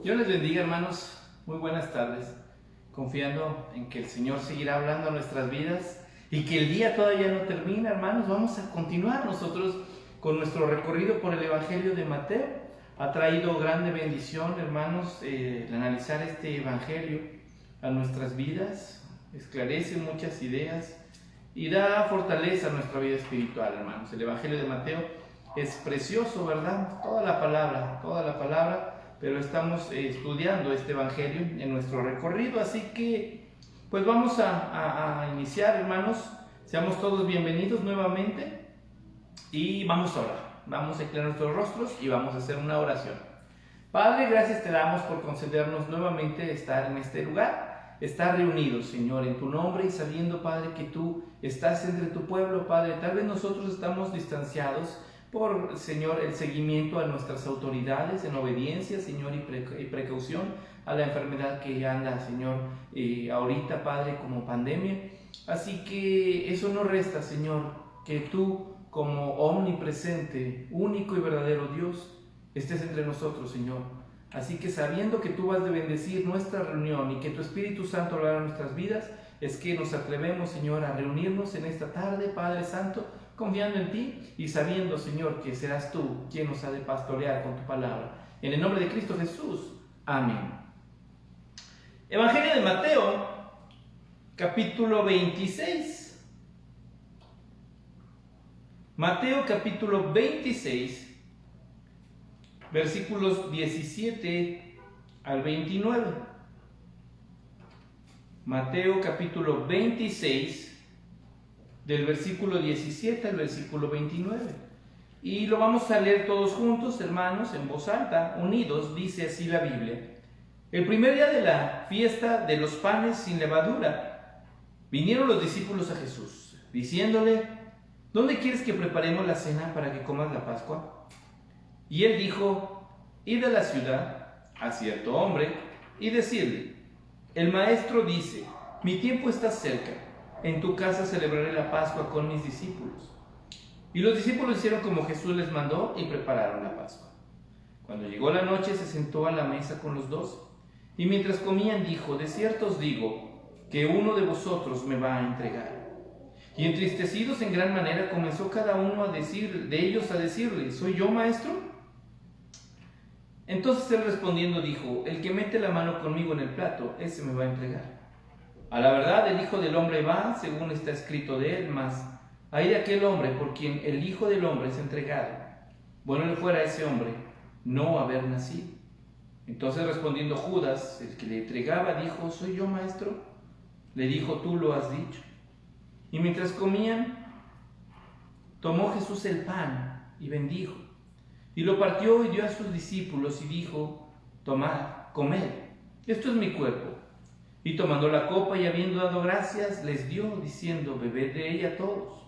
Dios les bendiga, hermanos. Muy buenas tardes. Confiando en que el Señor seguirá hablando a nuestras vidas y que el día todavía no termina, hermanos. Vamos a continuar nosotros con nuestro recorrido por el Evangelio de Mateo. Ha traído grande bendición, hermanos, el analizar este Evangelio a nuestras vidas. Esclarece muchas ideas y da fortaleza a nuestra vida espiritual, hermanos. El Evangelio de Mateo es precioso, ¿verdad? Toda la palabra. Pero estamos estudiando este Evangelio en nuestro recorrido, así que pues vamos a iniciar, hermanos. Seamos todos bienvenidos nuevamente y vamos a orar. Vamos a inclinar nuestros rostros y vamos a hacer una oración. Padre, gracias te damos por concedernos nuevamente estar en este lugar, estar reunidos, Señor, en tu nombre y sabiendo, Padre, que tú estás entre tu pueblo, Padre. Tal vez nosotros estamos distanciados por, Señor, el seguimiento a nuestras autoridades en obediencia, Señor, y precaución a la enfermedad que anda, Señor, ahorita, Padre, como pandemia. Así que eso no resta, Señor, que tú, como omnipresente, único y verdadero Dios, estés entre nosotros, Señor. Así que sabiendo que tú vas a bendecir nuestra reunión y que tu Espíritu Santo hablará en nuestras vidas, es que nos atrevemos, Señor, a reunirnos en esta tarde, Padre Santo, confiando en ti y sabiendo, Señor, que serás tú quien nos ha de pastorear con tu palabra. En el nombre de Cristo Jesús. Amén. Evangelio de Mateo, capítulo 26. Mateo, capítulo 26, versículos 17 al 29. Mateo, capítulo 26, del versículo 17 al versículo 29. Y lo vamos a leer todos juntos, hermanos, en voz alta, unidos. Dice así la Biblia. El primer día de la fiesta de los panes sin levadura, vinieron los discípulos a Jesús, diciéndole: ¿dónde quieres que preparemos la cena para que comas la Pascua? Y él dijo: id a la ciudad a cierto hombre y decirle: el maestro dice, mi tiempo está cerca. En tu casa celebraré la Pascua con mis discípulos. Y los discípulos hicieron como Jesús les mandó y prepararon la Pascua. Cuando llegó la noche se sentó a la mesa con los 12. Y mientras comían dijo: de cierto os digo que uno de vosotros me va a entregar. Y entristecidos en gran manera comenzó cada uno de ellos a decirle: ¿soy yo, maestro? Entonces él respondiendo dijo: el que mete la mano conmigo en el plato, ese me va a entregar. A la verdad, el Hijo del Hombre va, según está escrito de él, mas hay de aquel hombre por quien el Hijo del Hombre es entregado. Bueno le fuera a ese hombre no haber nacido. Entonces respondiendo Judas, el que le entregaba, dijo: ¿soy yo, maestro? Le dijo: tú lo has dicho. Y mientras comían, tomó Jesús el pan y bendijo, y lo partió y dio a sus discípulos y dijo: tomad, comed, esto es mi cuerpo. Y tomando la copa y habiendo dado gracias, les dio, diciendo: bebed de ella todos,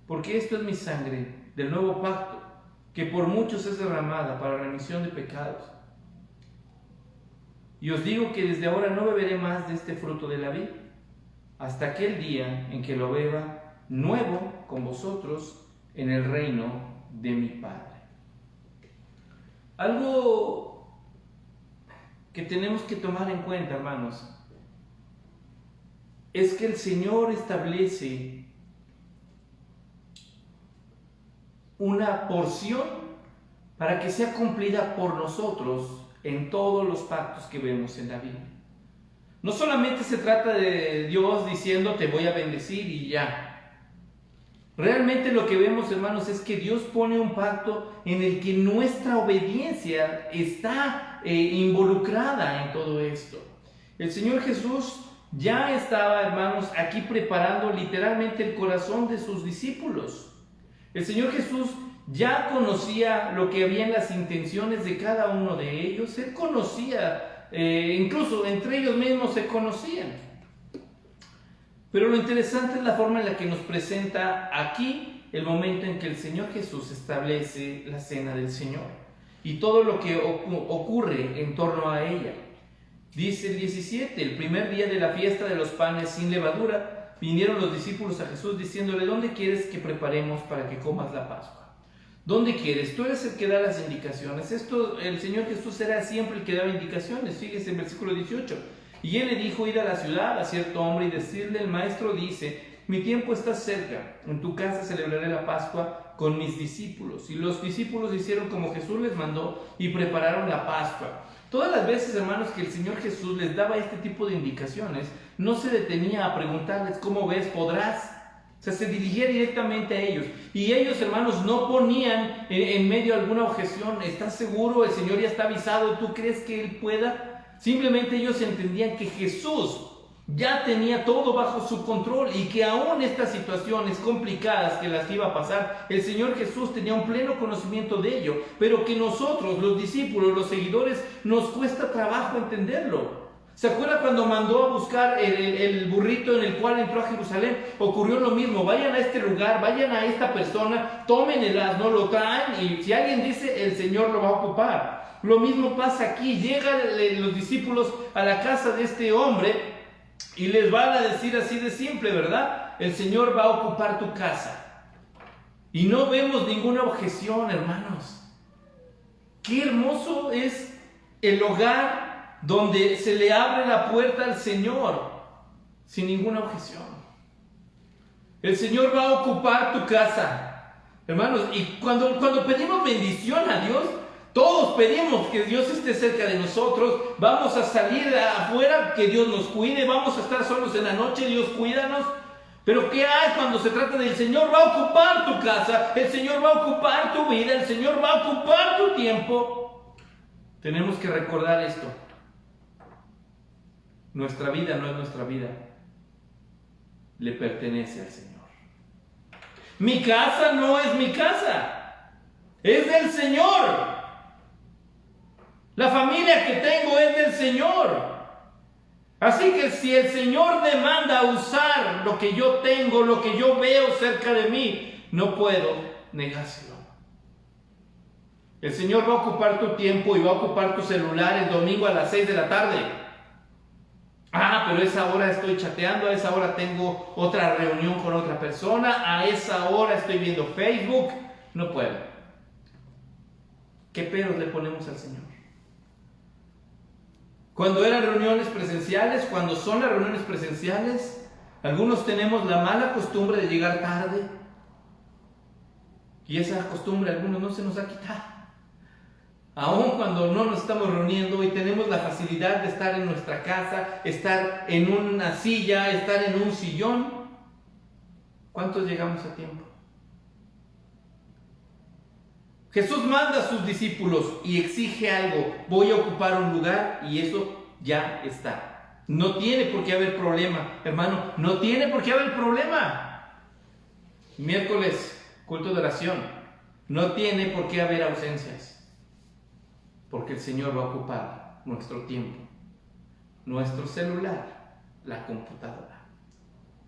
porque esto es mi sangre del nuevo pacto, que por muchos es derramada para remisión de pecados. Y os digo que desde ahora no beberé más de este fruto de la vid, hasta aquel día en que lo beba nuevo con vosotros en el reino de mi Padre. Algo que tenemos que tomar en cuenta, hermanos, es que el Señor establece una porción para que sea cumplida por nosotros en todos los pactos que vemos en la Biblia. No solamente se trata de Dios diciendo: te voy a bendecir y ya. Realmente lo que vemos, hermanos, es que Dios pone un pacto en el que nuestra obediencia está involucrada en todo esto. El Señor Jesús ya estaba, hermanos, aquí preparando literalmente el corazón de sus discípulos. El Señor Jesús ya conocía lo que había en las intenciones de cada uno de ellos. Él conocía, incluso entre ellos mismos se conocían. Pero lo interesante es la forma en la que nos presenta aquí el momento en que el Señor Jesús establece la cena del Señor y todo lo que ocurre en torno a ella. Dice el 17, el primer día de la fiesta de los panes sin levadura, vinieron los discípulos a Jesús diciéndole: ¿dónde quieres que preparemos para que comas la Pascua? ¿Dónde quieres? Tú eres el que da las indicaciones. Esto, el Señor Jesús era siempre el que daba indicaciones. Fíjese en versículo 18. Y él le dijo: id a la ciudad a cierto hombre y decirle: el maestro dice, mi tiempo está cerca, en tu casa celebraré la Pascua con mis discípulos. Y los discípulos hicieron como Jesús les mandó y prepararon la Pascua. Todas las veces, hermanos, que el Señor Jesús les daba este tipo de indicaciones, no se detenía a preguntarles: ¿cómo ves? ¿Podrás? O sea, se dirigía directamente a ellos. Y ellos, hermanos, no ponían en medio alguna objeción. ¿Estás seguro? El Señor ya está avisado. ¿Tú crees que Él pueda? Simplemente ellos entendían que Jesús ya tenía todo bajo su control y que aún estas situaciones complicadas que las iba a pasar, el Señor Jesús tenía un pleno conocimiento de ello, pero que nosotros, los discípulos, los seguidores, nos cuesta trabajo entenderlo. ¿Se acuerda cuando mandó a buscar el burrito en el cual entró a Jerusalén? Ocurrió lo mismo: vayan a este lugar, vayan a esta persona, tomen el asno, lo traen, y si alguien dice, el Señor lo va a ocupar. Lo mismo pasa aquí. Llegan los discípulos a la casa de este hombre y les van a decir así de simple, ¿verdad? El Señor va a ocupar tu casa. Y no vemos ninguna objeción, hermanos. Qué hermoso es el hogar donde se le abre la puerta al Señor sin ninguna objeción. El Señor va a ocupar tu casa, hermanos. Y cuando pedimos bendición a Dios, todos pedimos que Dios esté cerca de nosotros. Vamos a salir afuera, que Dios nos cuide. Vamos a estar solos en la noche, Dios cuídanos. Pero ¿qué hay cuando se trata del Señor va a ocupar tu casa? El Señor va a ocupar tu vida, el Señor va a ocupar tu tiempo. Tenemos que recordar esto. Nuestra vida no es nuestra vida, le pertenece al Señor. Mi casa no es mi casa, es del Señor. La familia que tengo es del Señor. Así que si el Señor demanda usar lo que yo tengo, lo que yo veo cerca de mí, no puedo negárselo. El Señor va a ocupar tu tiempo y va a ocupar tu celular el domingo a las 6 de la tarde. Pero a esa hora estoy chateando, a esa hora tengo otra reunión con otra persona, a esa hora estoy viendo Facebook. No puedo. ¿Qué peros le ponemos al Señor? Cuando eran reuniones presenciales, cuando son las reuniones presenciales, algunos tenemos la mala costumbre de llegar tarde. Y esa costumbre a algunos no se nos ha quitado. Aún cuando no nos estamos reuniendo y tenemos la facilidad de estar en nuestra casa, estar en una silla, estar en un sillón, ¿cuántos llegamos a tiempo? Jesús manda a sus discípulos y exige algo: voy a ocupar un lugar, y eso ya está. No tiene por qué haber problema, hermano, no tiene por qué haber problema. Miércoles, culto de oración, no tiene por qué haber ausencias. Porque el Señor va a ocupar nuestro tiempo, nuestro celular, la computadora.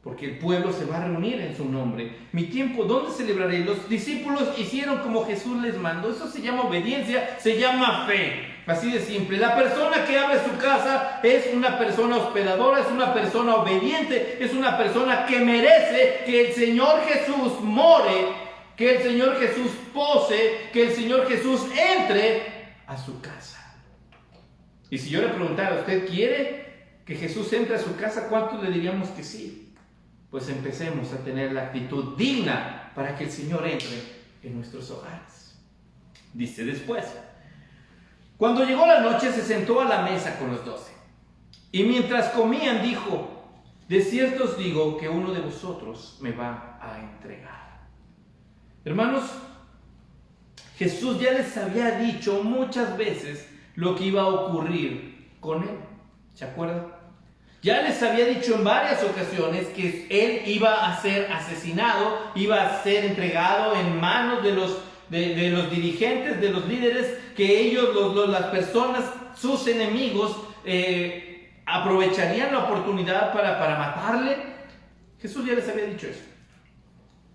Porque el pueblo se va a reunir en su nombre. Mi tiempo, ¿dónde celebraré? Los discípulos hicieron como Jesús les mandó. Eso se llama obediencia, se llama fe. Así de simple. La persona que abre su casa es una persona hospedadora, es una persona obediente, es una persona que merece que el Señor Jesús more, que el Señor Jesús pose, que el Señor Jesús entre a su casa. Y si yo le preguntara: ¿usted quiere que Jesús entre a su casa? ¿Cuántos le diríamos que sí? Pues empecemos a tener la actitud digna para que el Señor entre en nuestros hogares. Dice después: cuando llegó la noche, se sentó a la mesa con los 12. Y mientras comían, dijo: de cierto os digo que uno de vosotros me va a entregar. Hermanos, Jesús ya les había dicho muchas veces lo que iba a ocurrir con él. ¿Se acuerdan? Ya les había dicho en varias ocasiones que él iba a ser asesinado, iba a ser entregado en manos de los dirigentes, de los líderes, que ellos, las personas, sus enemigos, aprovecharían la oportunidad para matarle. Jesús ya les había dicho eso.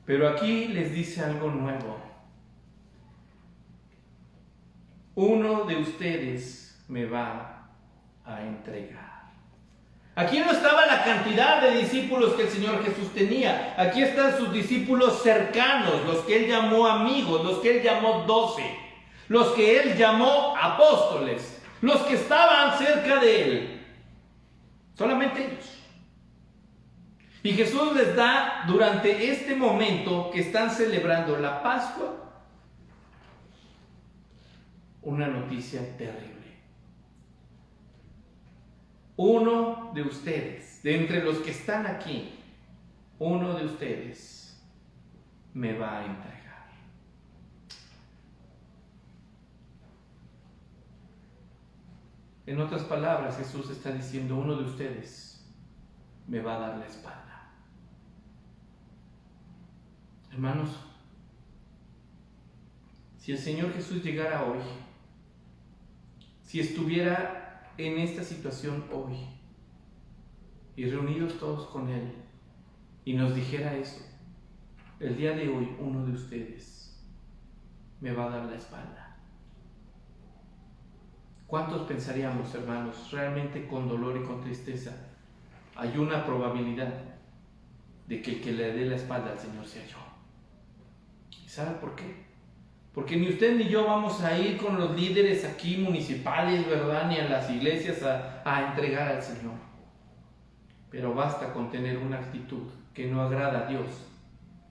Pero aquí les dice algo nuevo: uno de ustedes me va a entregar. Aquí no estaba la cantidad de discípulos que el Señor Jesús tenía. Aquí están sus discípulos cercanos, los que Él llamó amigos, los que Él llamó 12, los que Él llamó apóstoles, los que estaban cerca de Él. Solamente ellos. Y Jesús les da, durante este momento que están celebrando la Pascua, una noticia terrible. Uno de ustedes, de entre los que están aquí, uno de ustedes me va a entregar. En otras palabras, Jesús está diciendo, uno de ustedes me va a dar la espalda. Hermanos, si el Señor Jesús llegara hoy, si estuviera en esta situación hoy y reunidos todos con Él y nos dijera eso, el día de hoy uno de ustedes me va a dar la espalda, ¿cuántos pensaríamos, hermanos, realmente con dolor y con tristeza? Hay una probabilidad de que el que le dé la espalda al Señor sea yo. ¿Y sabe por qué? Porque ni usted ni yo vamos a ir con los líderes aquí municipales, ¿verdad? Ni a las iglesias a entregar al Señor. Pero basta con tener una actitud que no agrada a Dios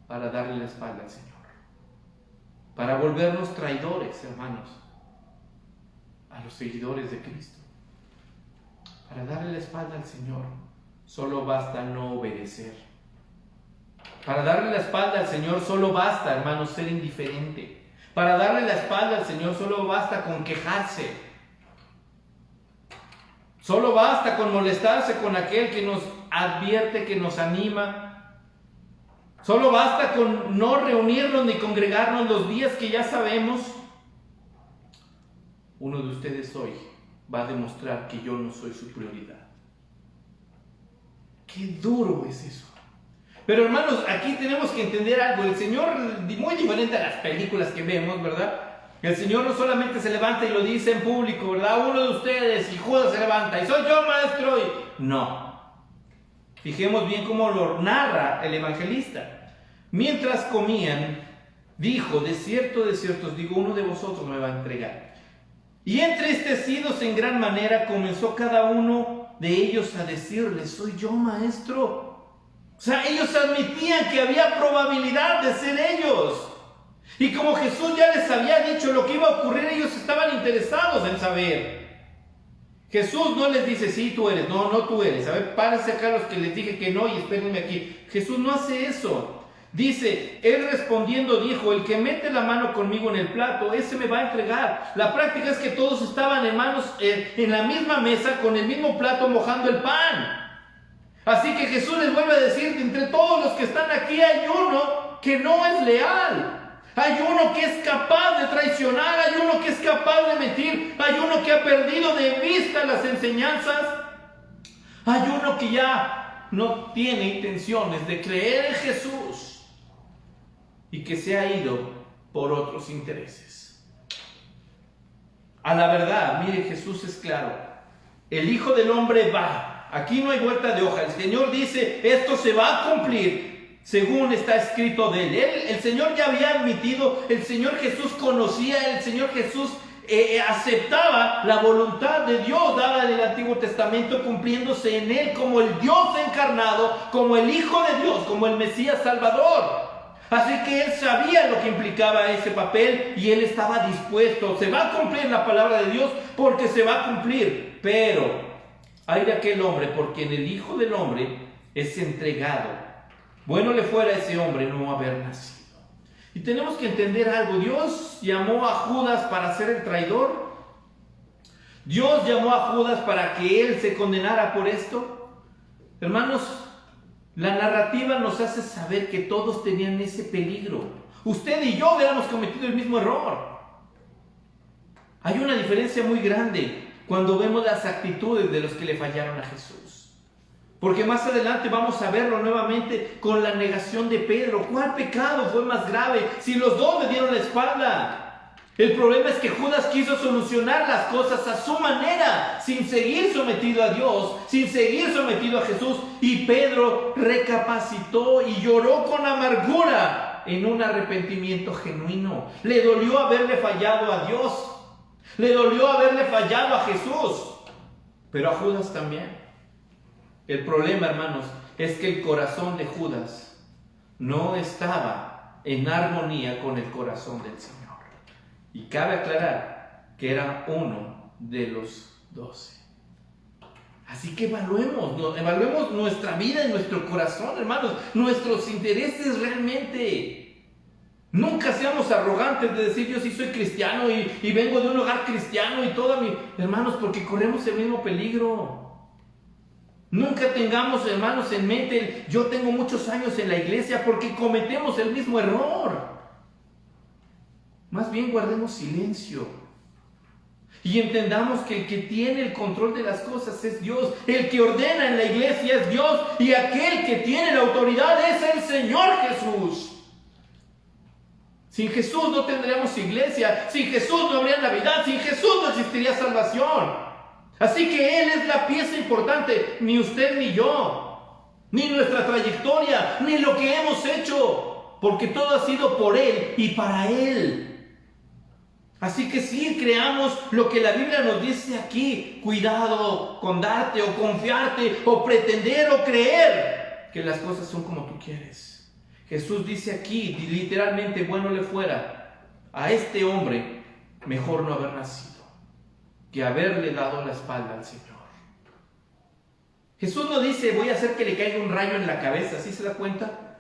para darle la espalda al Señor. Para volvernos traidores, hermanos, a los seguidores de Cristo. Para darle la espalda al Señor, solo basta no obedecer. Para darle la espalda al Señor, solo basta, hermanos, ser indiferente. Para darle la espalda al Señor solo basta con quejarse. Solo basta con molestarse con aquel que nos advierte, que nos anima. Solo basta con no reunirnos ni congregarnos los días que ya sabemos. Uno de ustedes hoy va a demostrar que yo no soy su prioridad. Qué duro es eso. Pero hermanos, aquí tenemos que entender algo. El Señor, muy diferente a las películas que vemos, ¿verdad? El Señor no solamente se levanta y lo dice en público, ¿verdad? Uno de ustedes, y Judas se levanta, y soy yo, maestro. No. Fijemos bien cómo lo narra el evangelista. Mientras comían, dijo, de cierto os digo, uno de vosotros me va a entregar. Y entristecidos en gran manera, comenzó cada uno de ellos a decirle, soy yo, maestro. O sea, ellos admitían que había probabilidad de ser ellos. Y como Jesús ya les había dicho lo que iba a ocurrir, ellos estaban interesados en saber. Jesús no les dice, sí, tú eres. No, no tú eres. A ver, párense acá los que les dije que no y espérenme aquí. Jesús no hace eso. Dice, él respondiendo dijo, el que mete la mano conmigo en el plato, ese me va a entregar. La práctica es que todos estaban en la misma mesa con el mismo plato mojando el pan. Así que Jesús les vuelve a decir, entre todos los que están aquí hay uno que no es leal. Hay uno que es capaz de traicionar, hay uno que es capaz de mentir, hay uno que ha perdido de vista las enseñanzas, hay uno que ya no tiene intenciones de creer en Jesús y que se ha ido por otros intereses. A la verdad, mire, Jesús es claro, el Hijo del Hombre va. Aquí no hay vuelta de hoja. El Señor dice, esto se va a cumplir según está escrito de Él. El Señor ya había admitido, el Señor Jesús conocía, el Señor Jesús aceptaba la voluntad de Dios dada en el Antiguo Testamento, cumpliéndose en Él como el Dios encarnado, como el Hijo de Dios, como el Mesías Salvador. Así que Él sabía lo que implicaba ese papel y Él estaba dispuesto. Se va a cumplir la palabra de Dios porque se va a cumplir, pero hay de aquel hombre por quien el Hijo del Hombre es entregado. Bueno le fuera a ese hombre no haber nacido. Y tenemos que entender algo. Dios llamó a Judas para ser el traidor. Dios llamó a Judas para que él se condenara por esto. Hermanos, la narrativa nos hace saber que todos tenían ese peligro. Usted y yo hubiéramos cometido el mismo error. Hay una diferencia muy grande cuando vemos las actitudes de los que le fallaron a Jesús. Porque más adelante vamos a verlo nuevamente con la negación de Pedro. ¿Cuál pecado fue más grave? Si los dos le dieron la espalda. El problema es que Judas quiso solucionar las cosas a su manera, sin seguir sometido a Dios, sin seguir sometido a Jesús. Y Pedro recapacitó y lloró con amargura en un arrepentimiento genuino. Le dolió haberle fallado a Dios, le dolió haberle fallado a Jesús, pero a Judas también. El problema, hermanos, es que el corazón de Judas no estaba en armonía con el corazón del Señor. Y cabe aclarar que era uno de los 12. Así que evaluemos nuestra vida y nuestro corazón, hermanos, nuestros intereses realmente. Nunca seamos arrogantes de decir yo sí soy cristiano y vengo de un hogar cristiano y todo hermanos, porque corremos el mismo peligro. Nunca tengamos, hermanos, en mente yo tengo muchos años en la iglesia, porque cometemos el mismo error. Más bien guardemos silencio y entendamos que el que tiene el control de las cosas es Dios. El que ordena en la iglesia es Dios, y aquel que tiene la autoridad es el Señor Jesús. Sin Jesús no tendríamos iglesia, sin Jesús no habría Navidad, sin Jesús no existiría salvación. Así que Él es la pieza importante, ni usted ni yo, ni nuestra trayectoria, ni lo que hemos hecho, porque todo ha sido por Él y para Él. Así que sí, creamos lo que la Biblia nos dice aquí. Cuidado con darte o confiarte o pretender o creer que las cosas son como tú quieres. Jesús dice aquí, literalmente, bueno le fuera a este hombre mejor no haber nacido que haberle dado la espalda al Señor. Jesús no dice voy a hacer que le caiga un rayo en la cabeza, ¿sí se da cuenta?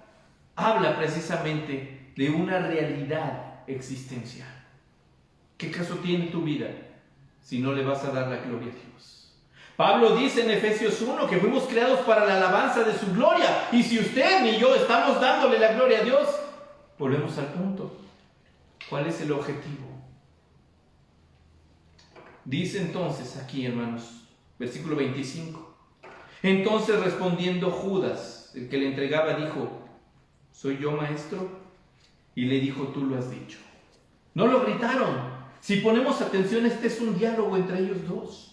Habla precisamente de una realidad existencial. ¿Qué caso tiene tu vida si no le vas a dar la gloria a Dios? Pablo dice en Efesios 1 que fuimos creados para la alabanza de su gloria. Y si usted ni yo estamos dándole la gloria a Dios, volvemos al punto. ¿Cuál es el objetivo? Dice entonces aquí, hermanos, versículo 25. Entonces respondiendo Judas, el que le entregaba, dijo: ¿soy yo, maestro? Y le dijo: tú lo has dicho. No lo gritaron. Si ponemos atención, este es un diálogo entre ellos dos.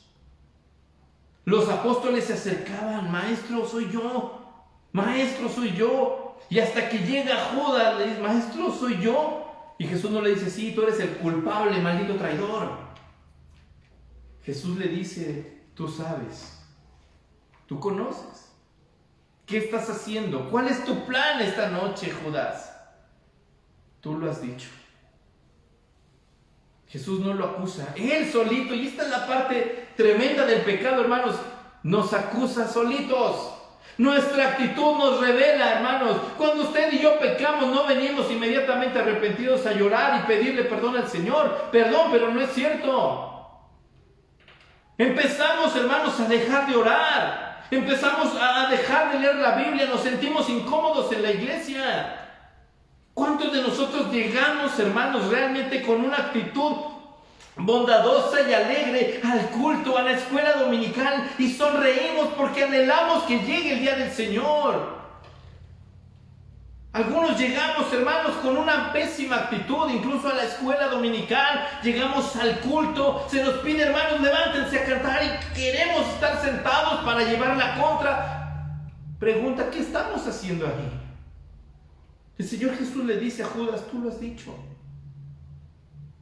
Los apóstoles se acercaban: maestro, soy yo, maestro, soy yo. Y hasta que llega Judas, le dice: maestro, soy yo. Y Jesús no le dice: sí, tú eres el culpable, maldito traidor. Jesús le dice: tú sabes, tú conoces. ¿Qué estás haciendo? ¿Cuál es tu plan esta noche, Judas? Tú lo has dicho. Jesús no lo acusa, él solito, y esta es la parte tremenda del pecado, hermanos, nos acusa solitos. Nuestra actitud nos revela, hermanos. Cuando usted y yo pecamos, no venimos inmediatamente arrepentidos a llorar y pedirle perdón al Señor. Perdón, pero no es cierto. Empezamos, hermanos, a dejar de orar. Empezamos a dejar de leer la Biblia. Nos sentimos incómodos en la iglesia. ¿Cuántos de nosotros llegamos, hermanos, realmente con una actitud bondadosa y alegre al culto, a la escuela dominical, y sonreímos porque anhelamos que llegue el día del Señor? Algunos llegamos, hermanos, con una pésima actitud, incluso a la escuela dominical, llegamos al culto, se nos pide: hermanos, levántense a cantar, y queremos estar sentados para llevar la contra. Pregunta: ¿qué estamos haciendo ahí? El Señor Jesús le dice a Judas: tú lo has dicho.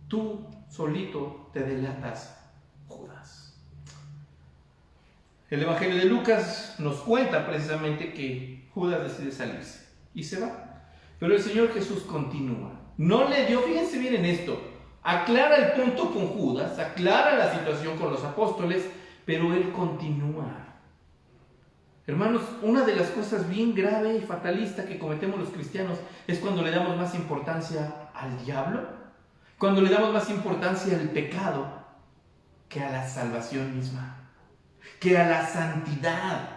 Tú solito te delatas, Judas. El Evangelio de Lucas nos cuenta precisamente que Judas decide salirse y se va. Pero el Señor Jesús continúa. No le dio, fíjense bien en esto, aclara el punto con Judas, aclara la situación con los apóstoles, pero él continúa. Hermanos, una de las cosas bien grave y fatalista que cometemos los cristianos es cuando le damos más importancia al diablo, cuando le damos más importancia al pecado que a la salvación misma, que a la santidad.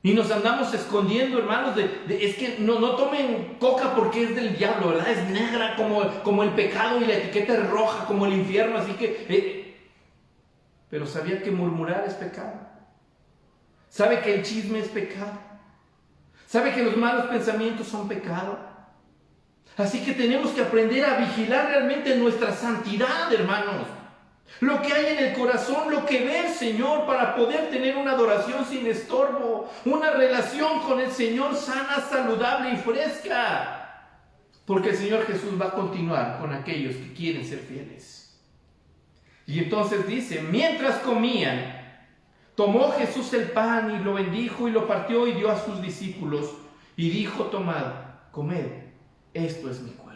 Y nos andamos escondiendo, hermanos, es que no tomen coca porque es del diablo, ¿verdad? Es negra como el pecado, y la etiqueta es roja como el infierno, así que... pero ¿sabía que murmurar es pecado? ¿Sabe que el chisme es pecado? ¿Sabe que los malos pensamientos son pecado? Así que tenemos que aprender a vigilar realmente nuestra santidad, hermanos. Lo que hay en el corazón, lo que ve el Señor, para poder tener una adoración sin estorbo, una relación con el Señor sana, saludable y fresca. Porque el Señor Jesús va a continuar con aquellos que quieren ser fieles. Y entonces dice, mientras comían, tomó Jesús el pan y lo bendijo y lo partió y dio a sus discípulos. Y dijo, tomad, comed, esto es mi cuerpo.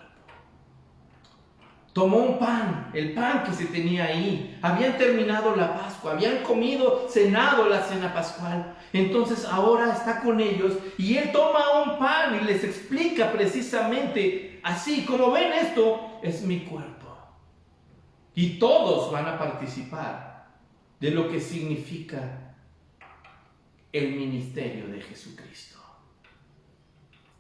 Tomó un pan, el pan que se tenía ahí. Habían terminado la Pascua, habían comido, cenado la cena pascual. Entonces ahora está con ellos y Él toma un pan y les explica precisamente así, como ven, esto es mi cuerpo. Y todos van a participar de lo que significa el ministerio de Jesucristo.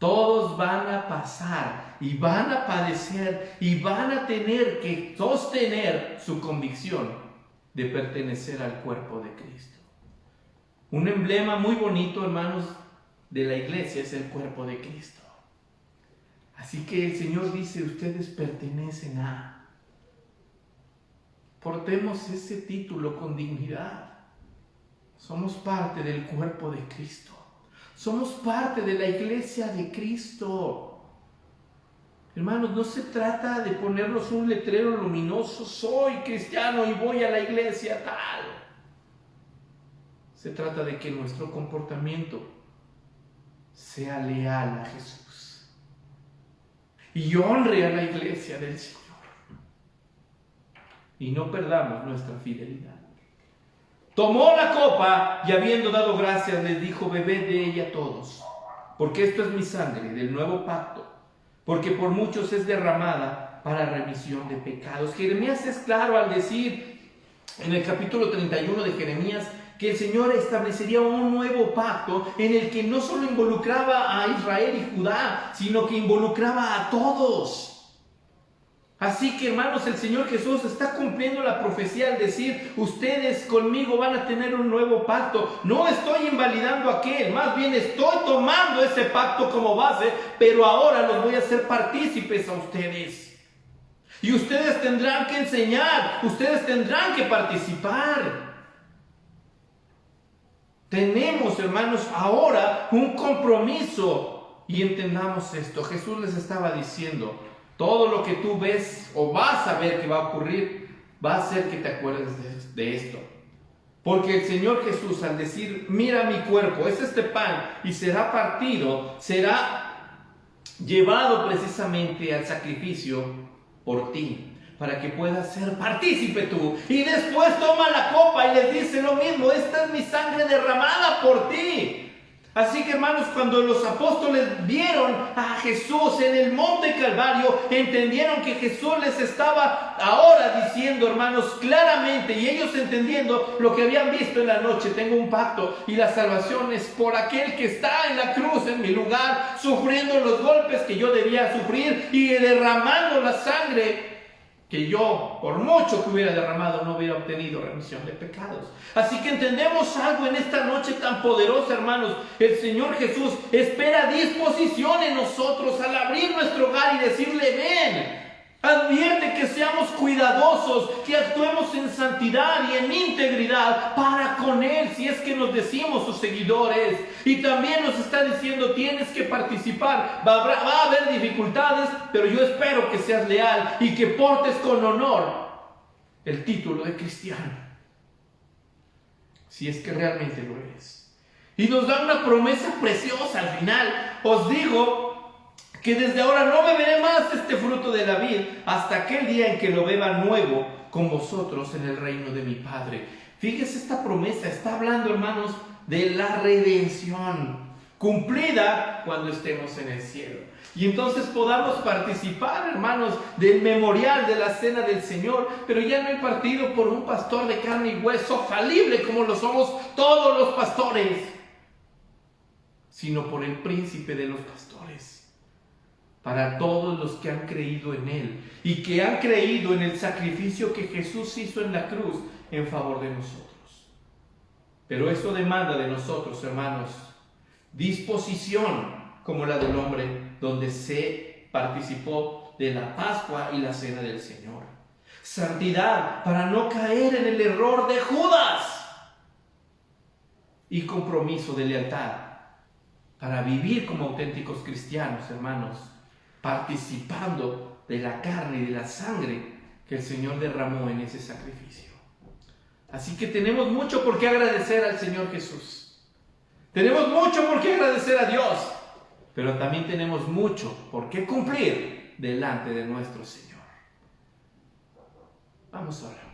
Todos van a pasar y van a padecer y van a tener que sostener su convicción de pertenecer al cuerpo de Cristo. Un emblema muy bonito, hermanos, de la iglesia es el cuerpo de Cristo. Así que el Señor dice, ustedes pertenecen a. Portemos ese título con dignidad. Somos parte del cuerpo de Cristo. Somos parte de la iglesia de Cristo. Hermanos, no se trata de ponernos un letrero luminoso, soy cristiano y voy a la iglesia tal. Se trata de que nuestro comportamiento sea leal a Jesús y honre a la iglesia del Señor. Y no perdamos nuestra fidelidad. Tomó la copa y habiendo dado gracias les dijo, bebed de ella todos, porque esto es mi sangre del nuevo pacto, porque por muchos es derramada para remisión de pecados. Jeremías es claro al decir en el capítulo 31 de Jeremías que el Señor establecería un nuevo pacto en el que no solo involucraba a Israel y Judá, sino que involucraba a todos. Así que, hermanos, el Señor Jesús está cumpliendo la profecía al decir, ustedes conmigo van a tener un nuevo pacto. No estoy invalidando aquel, más bien estoy tomando ese pacto como base, pero ahora los voy a hacer partícipes a ustedes. Y ustedes tendrán que enseñar, ustedes tendrán que participar. Tenemos, hermanos, ahora un compromiso. Y entendamos esto, Jesús les estaba diciendo, todo lo que tú ves o vas a ver que va a ocurrir, va a hacer que te acuerdes de esto. Porque el Señor Jesús al decir, mira mi cuerpo, es este pan y será partido, será llevado precisamente al sacrificio por ti, para que puedas ser partícipe tú. Y después toma la copa y les dice lo mismo, esta es mi sangre derramada por ti. Así que, hermanos, cuando los apóstoles vieron a Jesús en el monte Calvario, entendieron que Jesús les estaba ahora diciendo, hermanos, claramente, y ellos entendiendo lo que habían visto en la noche, tengo un pacto y la salvación es por aquel que está en la cruz en mi lugar, sufriendo los golpes que yo debía sufrir y derramando la sangre que yo, por mucho que hubiera derramado, no hubiera obtenido remisión de pecados. Así que entendemos algo en esta noche tan poderosa, hermanos. El Señor Jesús espera disposición en nosotros al abrir nuestro hogar y decirle, ven. Advierte que seamos cuidadosos, que actuemos en santidad y en integridad para con Él, si es que nos decimos sus seguidores. Y también nos está diciendo, tienes que participar. Va a haber dificultades, pero yo espero que seas leal y que portes con honor el título de cristiano, si es que realmente lo eres. Y nos da una promesa preciosa al final. Os digo que desde ahora no beberé más este fruto de la vid hasta aquel día en que lo beba nuevo con vosotros en el reino de mi Padre. Fíjese esta promesa, está hablando, hermanos, de la redención cumplida cuando estemos en el cielo. Y entonces podamos participar, hermanos, del memorial de la cena del Señor, pero ya no impartido por un pastor de carne y hueso falible como lo somos todos los pastores, sino por el príncipe de los pastores. Para todos los que han creído en Él y que han creído en el sacrificio que Jesús hizo en la cruz en favor de nosotros. Pero eso demanda de nosotros, hermanos, disposición como la del hombre, donde se participó de la Pascua y la Cena del Señor. Santidad para no caer en el error de Judas. Y compromiso de lealtad para vivir como auténticos cristianos, hermanos, participando de la carne y de la sangre que el Señor derramó en ese sacrificio. Así que tenemos mucho por qué agradecer al Señor Jesús. Tenemos mucho por qué agradecer a Dios, pero también tenemos mucho por qué cumplir delante de nuestro Señor. Vamos a orar.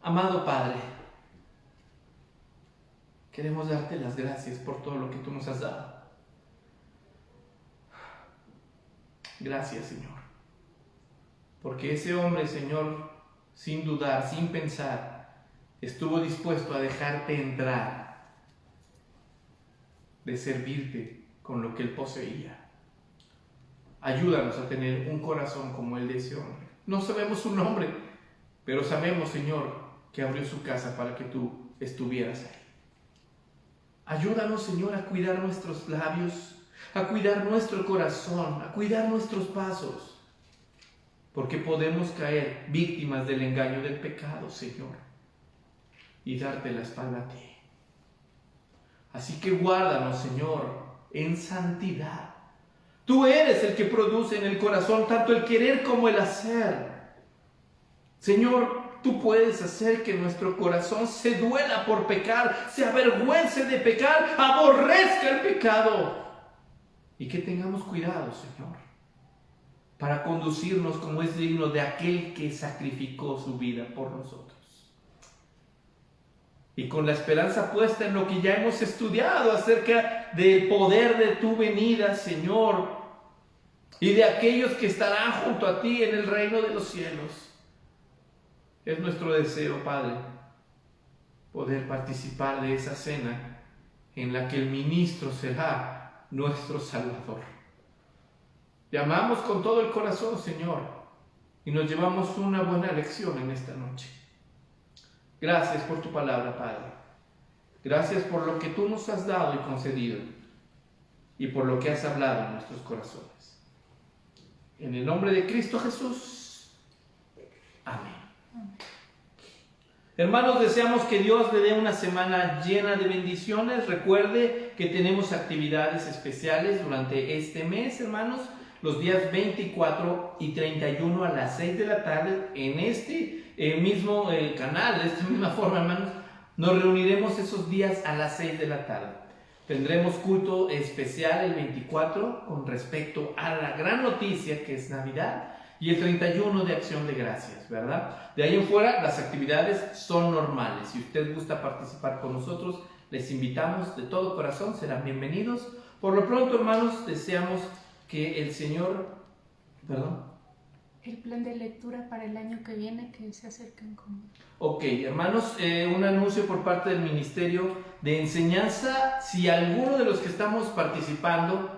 Amado Padre, queremos darte las gracias por todo lo que tú nos has dado. Gracias, Señor. Porque ese hombre, Señor, sin dudar, sin pensar, estuvo dispuesto a dejarte entrar, de servirte con lo que él poseía. Ayúdanos a tener un corazón como el de ese hombre. No sabemos su nombre, pero sabemos, Señor, que abrió su casa para que tú estuvieras ahí. Ayúdanos, Señor, a cuidar nuestros labios, a cuidar nuestro corazón, a cuidar nuestros pasos, porque podemos caer víctimas del engaño del pecado, Señor, y darte la espalda a ti. Así que guárdanos, Señor, en santidad. Tú eres el que produce en el corazón tanto el querer como el hacer. Señor, tú puedes hacer que nuestro corazón se duela por pecar, se avergüence de pecar, aborrezca el pecado. Y que tengamos cuidado, Señor, para conducirnos como es digno de aquel que sacrificó su vida por nosotros. Y con la esperanza puesta en lo que ya hemos estudiado acerca del poder de tu venida, Señor, y de aquellos que estarán junto a ti en el reino de los cielos. Es nuestro deseo, Padre, poder participar de esa cena en la que el ministro será nuestro Salvador. Te amamos con todo el corazón, Señor, y nos llevamos una buena lección en esta noche. Gracias por tu palabra, Padre. Gracias por lo que tú nos has dado y concedido, y por lo que has hablado en nuestros corazones. En el nombre de Cristo Jesús. Amén. Hermanos, deseamos que Dios le dé una semana llena de bendiciones. Recuerde que tenemos actividades especiales durante este mes, hermanos, los días 24 y 31 a las 6 de la tarde en este mismo canal, de esta misma forma, hermanos. Nos reuniremos esos días a las 6 de la tarde. Tendremos culto especial el 24 con respecto a la gran noticia que es Navidad. Y el 31 de Acción de Gracias, ¿verdad? De ahí en fuera, las actividades son normales. Si usted gusta participar con nosotros, les invitamos de todo corazón, serán bienvenidos. Por lo pronto, hermanos, deseamos que el Señor... ¿Perdón? El plan de lectura para el año que viene, que se acercan con... Ok, hermanos, un anuncio por parte del Ministerio de Enseñanza. Si alguno de los que estamos participando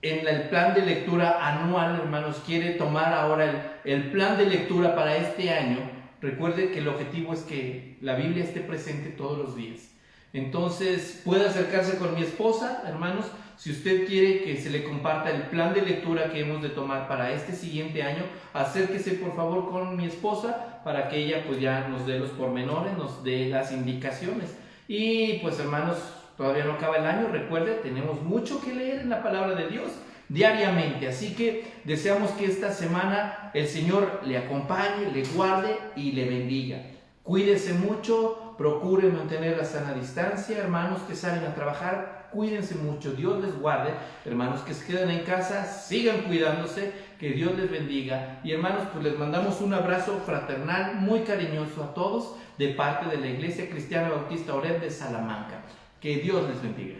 en el plan de lectura anual, hermanos, quiere tomar ahora el plan de lectura para este año, recuerde que el objetivo es que la Biblia esté presente todos los días. Entonces, puede acercarse con mi esposa, hermanos, si usted quiere que se le comparta el plan de lectura que hemos de tomar para este siguiente año, acérquese por favor con mi esposa para que ella pues ya nos dé los pormenores, nos dé las indicaciones. Y pues, hermanos, todavía no acaba el año, recuerde, tenemos mucho que leer en la palabra de Dios diariamente, así que deseamos que esta semana el Señor le acompañe, le guarde y le bendiga. Cuídese mucho, procure mantener la sana distancia, hermanos que salen a trabajar, cuídense mucho, Dios les guarde, hermanos que se quedan en casa, sigan cuidándose, que Dios les bendiga, y hermanos, pues les mandamos un abrazo fraternal, muy cariñoso a todos, de parte de la Iglesia Cristiana Bautista Oreb de Salamanca. Que Dios les bendiga.